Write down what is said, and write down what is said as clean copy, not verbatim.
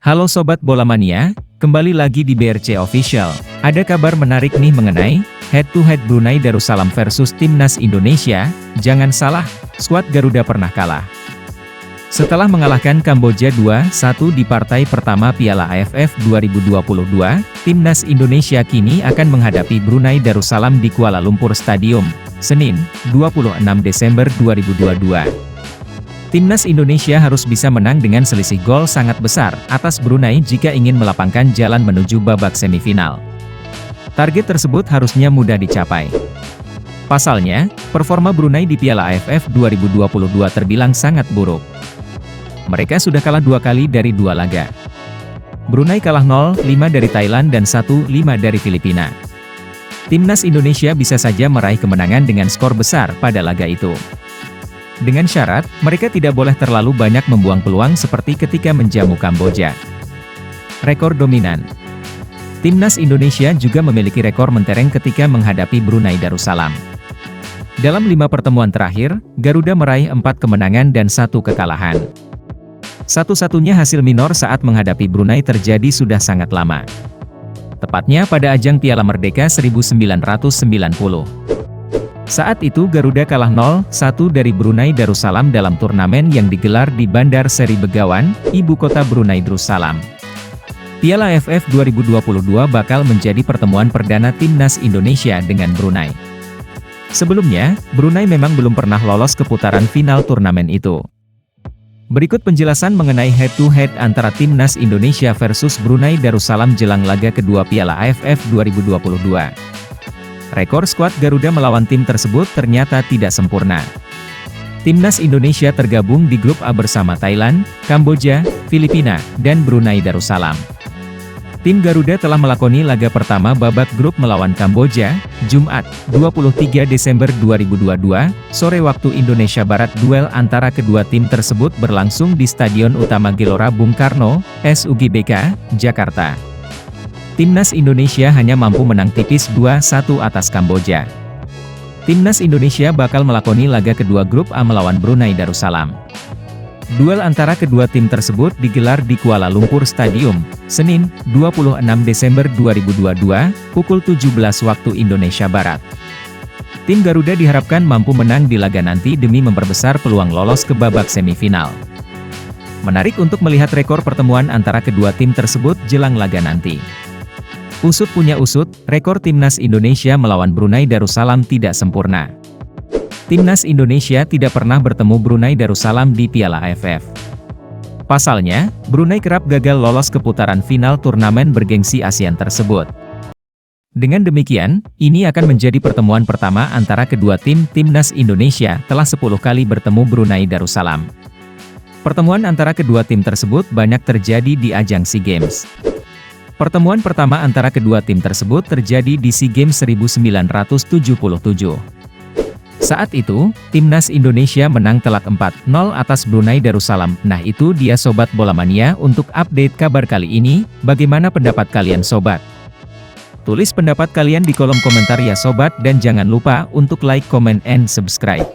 Halo Sobat Bola Mania, kembali lagi di BRC Official. Ada kabar menarik nih mengenai head-to-head Brunei Darussalam versus Timnas Indonesia. Jangan salah, skuad Garuda pernah kalah. Setelah mengalahkan Kamboja 2-1 di partai pertama Piala AFF 2022, Timnas Indonesia kini akan menghadapi Brunei Darussalam di Kuala Lumpur Stadium, Senin, 26 Desember 2022. Timnas Indonesia harus bisa menang dengan selisih gol sangat besar atas Brunei jika ingin melapangkan jalan menuju babak semifinal. Target tersebut harusnya mudah dicapai. Pasalnya, performa Brunei di Piala AFF 2022 terbilang sangat buruk. Mereka sudah kalah 2 kali dari 2 laga. Brunei kalah 0-5 dari Thailand dan 1-5 dari Filipina. Timnas Indonesia bisa saja meraih kemenangan dengan skor besar pada laga itu. Dengan syarat, mereka tidak boleh terlalu banyak membuang peluang seperti ketika menjamu Kamboja. Rekor dominan. Timnas Indonesia juga memiliki rekor mentereng ketika menghadapi Brunei Darussalam. Dalam 5 pertemuan terakhir, Garuda meraih 4 kemenangan dan 1 kekalahan. Satu-satunya hasil minor saat menghadapi Brunei terjadi sudah sangat lama. Tepatnya pada ajang Piala Merdeka 1990. Saat itu Garuda kalah 0-1 dari Brunei Darussalam dalam turnamen yang digelar di Bandar Seri Begawan, ibu kota Brunei Darussalam. Piala AFF 2022 bakal menjadi pertemuan perdana Timnas Indonesia dengan Brunei. Sebelumnya, Brunei memang belum pernah lolos ke putaran final turnamen itu. Berikut penjelasan mengenai head-to-head antara Timnas Indonesia versus Brunei Darussalam jelang laga kedua Piala AFF 2022. Rekor skuad Garuda melawan tim tersebut ternyata tidak sempurna. Timnas Indonesia tergabung di grup A bersama Thailand, Kamboja, Filipina, dan Brunei Darussalam. Tim Garuda telah melakoni laga pertama babak grup melawan Kamboja, Jumat, 23 Desember 2022, sore waktu Indonesia Barat. Duel antara kedua tim tersebut berlangsung di Stadion Utama Gelora Bung Karno, SUGBK, Jakarta. Timnas Indonesia hanya mampu menang tipis 2-1 atas Kamboja. Timnas Indonesia bakal melakoni laga kedua grup A melawan Brunei Darussalam. Duel antara kedua tim tersebut digelar di Kuala Lumpur Stadium, Senin, 26 Desember 2022, pukul 17 waktu Indonesia Barat. Tim Garuda diharapkan mampu menang di laga nanti demi memperbesar peluang lolos ke babak semifinal. Menarik untuk melihat rekor pertemuan antara kedua tim tersebut jelang laga nanti. Usut punya usut, rekor Timnas Indonesia melawan Brunei Darussalam tidak sempurna. Timnas Indonesia tidak pernah bertemu Brunei Darussalam di Piala AFF. Pasalnya, Brunei kerap gagal lolos ke putaran final turnamen bergengsi ASEAN tersebut. Dengan demikian, ini akan menjadi pertemuan pertama antara kedua tim. Timnas Indonesia telah 10 kali bertemu Brunei Darussalam. Pertemuan antara kedua tim tersebut banyak terjadi di ajang SEA Games. Pertemuan pertama antara kedua tim tersebut terjadi di SEA Games 1977. Saat itu, Timnas Indonesia menang telak 4-0 atas Brunei Darussalam. Nah itu dia Sobat Bola Mania untuk update kabar kali ini. Bagaimana pendapat kalian Sobat? Tulis pendapat kalian di kolom komentar ya Sobat, dan jangan lupa untuk like, comment, and subscribe.